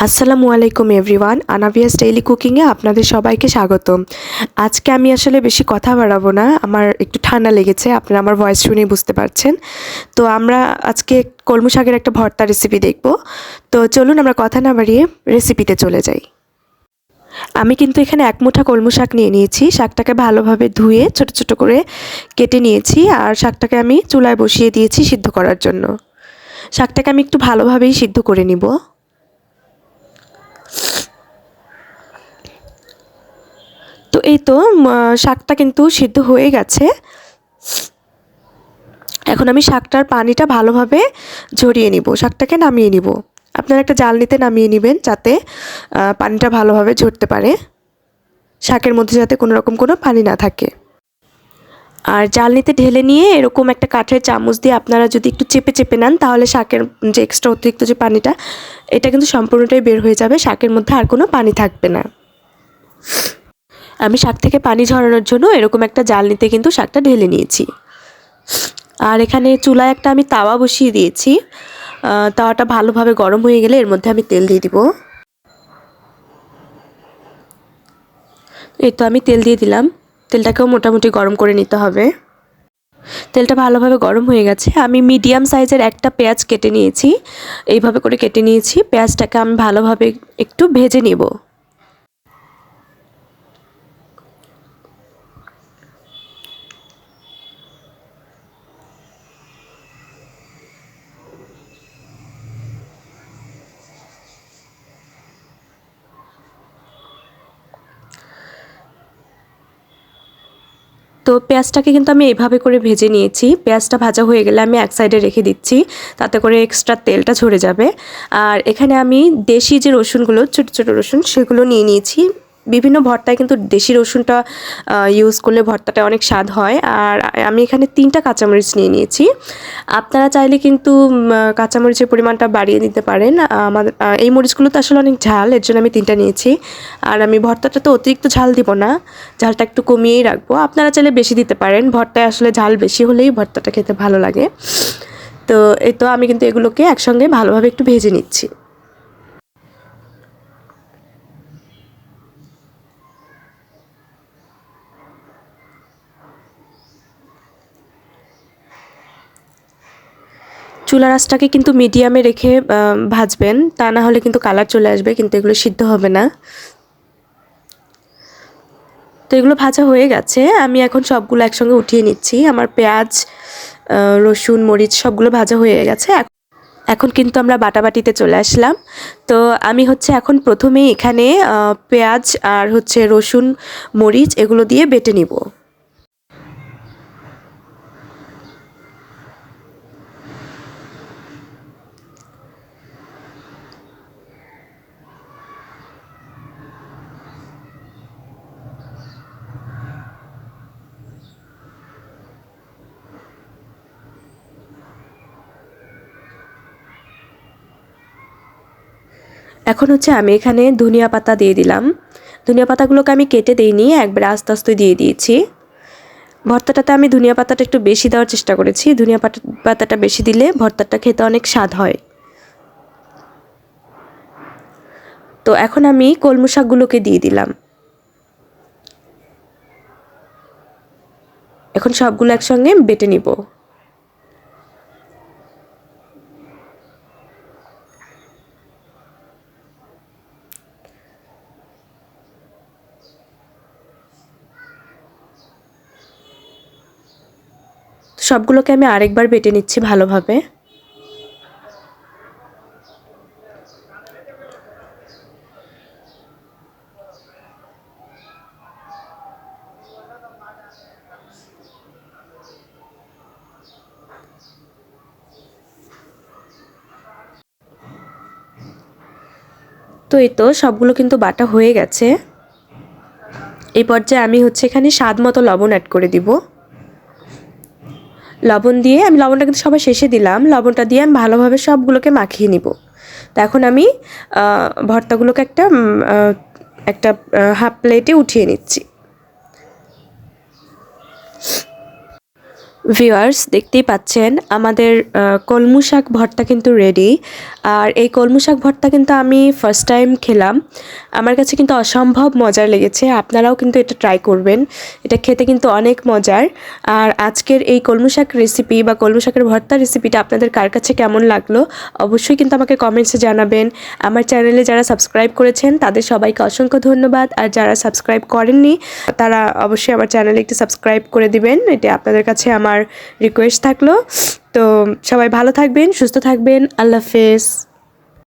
আসসালামু আলাইকুম everyone, আনাভিয়াস daily কুকিংয়ে আপনাদের সবাইকে স্বাগতম। আজকে আমি আসলে বেশি কথা বাড়াবো না, আমার একটু ঠান্ডা লেগেছে, আপনারা আমার ভয়েস শুনেই বুঝতে পারছেন। তো আমরা আজকে কলমি শাকের একটা ভর্তা রেসিপি দেখব। তো চলুন আমরা কথা না বাড়িয়ে রেসিপিতে চলে যাই। আমি কিন্তু এখানে এক মুঠা কলমি শাক নিয়ে নিয়েছি। শাকটাকে ভালোভাবে ধুয়ে ছোট ছোট করে কেটে নিয়েছি, আর শাকটাকে আমি চুলায় বসিয়ে দিয়েছি সিদ্ধ করার জন্য। শাকটাকে আমি একটু ভালোভাবেই সিদ্ধ করে নিব। তো এই তো শাকটা কিন্তু সিদ্ধ হয়ে গেছে। এখন আমি শাকটার পানিটা ভালোভাবে ঝরিয়ে নিব, শাকটাকে নামিয়ে নিব। আপনারা একটা জালনিতে নামিয়ে নেবেন যাতে পানিটা ভালোভাবে ঝরতে পারে, শাকের মধ্যে যাতে কোনো রকম কোনো পানি না থাকে। আর জালনিতে ঢেলে নিয়ে এরকম একটা কাঠের চামচ দিয়ে আপনারা যদি একটু চেপে চেপে নেন, তাহলে শাকের যে এক্সট্রা অতিরিক্ত যে পানিটা, এটা কিন্তু সম্পূর্ণটাই বের হয়ে যাবে, শাকের মধ্যে আর কোনো পানি থাকবে না। আমি শাক থেকে পানি ঝরানোর জন্য এরকম একটা জালনিতে কিন্তু শাকটা ঢেলে নিয়েছি। আর এখানে চুলায় একটা আমি তাওয়া বসিয়ে দিয়েছি। তাওয়াটা ভালোভাবে গরম হয়ে গেলে এর মধ্যে আমি তেল দিয়ে দিব। এই তো আমি তেল দিয়ে দিলাম। তেলটাকেও মোটামুটি গরম করে নিতে হবে। তেলটা ভালোভাবে গরম হয়ে গেছে। আমি মিডিয়াম সাইজের একটা পেঁয়াজ কেটে নিয়েছি, এইভাবে করে কেটে নিয়েছি। পেঁয়াজটাকে আমি ভালোভাবে একটু ভেজে নিব। তো পেঁয়াজটাকে কিন্তু আমি এইভাবে করে ভেজে নিয়েছি। পেঁয়াজটা ভাজা হয়ে গেলে আমি এক সাইডে রেখে দিচ্ছি, তাতে করে এক্সট্রা তেলটা ঝরে যাবে। আর এখানে আমি দেশি যে রসুনগুলো, ছোটো ছোটো রসুন, সেগুলো নিয়ে নিয়েছি। বিভিন্ন ভর্তায় কিন্তু দেশি রসুনটা ইউজ করলে ভর্তাটা অনেক স্বাদ হয়। আর আমি এখানে 3টা কাঁচামরিচ নিয়ে নিয়েছি। আপনারা চাইলে কিন্তু কাঁচামরিচের পরিমাণটা বাড়িয়ে দিতে পারেন। আমাদের এই মরিচগুলো তো আসলে অনেক ঝাল, এর জন্য আমি 3টা নিয়েছি। আর আমি ভর্তাটা তো অতিরিক্ত ঝাল দিব না, ঝালটা একটু কমিয়েই রাখবো। আপনারা চাইলে বেশি দিতে পারেন, ভর্তায় আসলে ঝাল বেশি হলেই ভর্তাটা খেতে ভালো লাগে। তো এই তো আমি কিন্তু এগুলোকে একসঙ্গে ভালোভাবে একটু ভেজে নিচ্ছি। চুলার আঁচটাকে কিন্তু মিডিয়ামে রেখে ভাজবেন, তা না হলে কিন্তু কালার চলে আসবে, কিন্তু এগুলো সিদ্ধ হবে না। তো এগুলো ভাজা হয়ে গেছে, আমি এখন সবগুলো একসঙ্গে উঠিয়ে নিচ্ছি। আমার পেঁয়াজ, রসুন, মরিচ সবগুলো ভাজা হয়ে গেছে। এখন কিন্তু আমরা বাটাবাটিতে চলে আসলাম। তো আমি এখন প্রথমেই এখানে পেঁয়াজ আর রসুন, মরিচ এগুলো দিয়ে বেটে নিব। এখন আমি এখানে ধনিয়া পাতা দিয়ে দিলাম। ধনিয়া পাতাগুলোকে আমি কেটে দিইনি, একবারে আস্তে আস্তে দিয়ে দিয়েছি। ভর্তাটাতে আমি ধনিয়া পাতাটা একটু বেশি দেওয়ার চেষ্টা করেছি। ধনিয়া পাতাটা বেশি দিলে ভর্তাটা খেতে অনেক স্বাদ হয়। তো এখন আমি কলমি শাকগুলোকে দিয়ে দিলাম। এখন সবগুলো একসঙ্গে বেটে নিব। সবগুলোকে আমি আরেকবার বেটে নিচ্ছি ভালোভাবে। তো এই তো সবগুলো কিন্তু বাটা হয়ে গেছে। এই পর্যায়ে আমি এখানে স্বাদ মতো লবণ অ্যাড করে দিব। লবণ দিয়ে আমি লবণটা কিন্তু সবার শেষে দিলাম। লবণটা দিয়ে আমি ভালোভাবে সবগুলোকে মাখিয়ে নিব। তো এখন আমি ভর্তাগুলোকে একটা হাফ প্লেটে উঠিয়ে নিচ্ছি। ভিউয়ার্স দেখতেই পাচ্ছেন আমাদের কলমু শাক ভর্তা কিন্তু রেডি। আর এই কলমু শাক ভর্তা কিন্তু আমি ফার্স্ট টাইম খেলাম, আমার কাছে কিন্তু অসম্ভব মজার লেগেছে। আপনারাও কিন্তু এটা ট্রাই করবেন, এটা খেতে কিন্তু অনেক মজার। আর আজকের এই কলমু শাক রেসিপি বা কলমু শাকের ভর্তা রেসিপিটা আপনাদের কার কাছে কেমন লাগলো অবশ্যই কিন্তু আমাকে কমেন্টসে জানাবেন। আমার চ্যানেলে যারা সাবস্ক্রাইব করেছেন তাদের সবাইকে অসংখ্য ধন্যবাদ, আর যারা সাবস্ক্রাইব করেননি তারা অবশ্যই আমার চ্যানেলে একটি সাবস্ক্রাইব করে দিবেন, এটা আপনাদের কাছে আমার রিকোয়েস্ট থাকলো। তো সবাই ভালো থাকবেন, সুস্থ থাকবেন, আল্লাহ হাফেজ।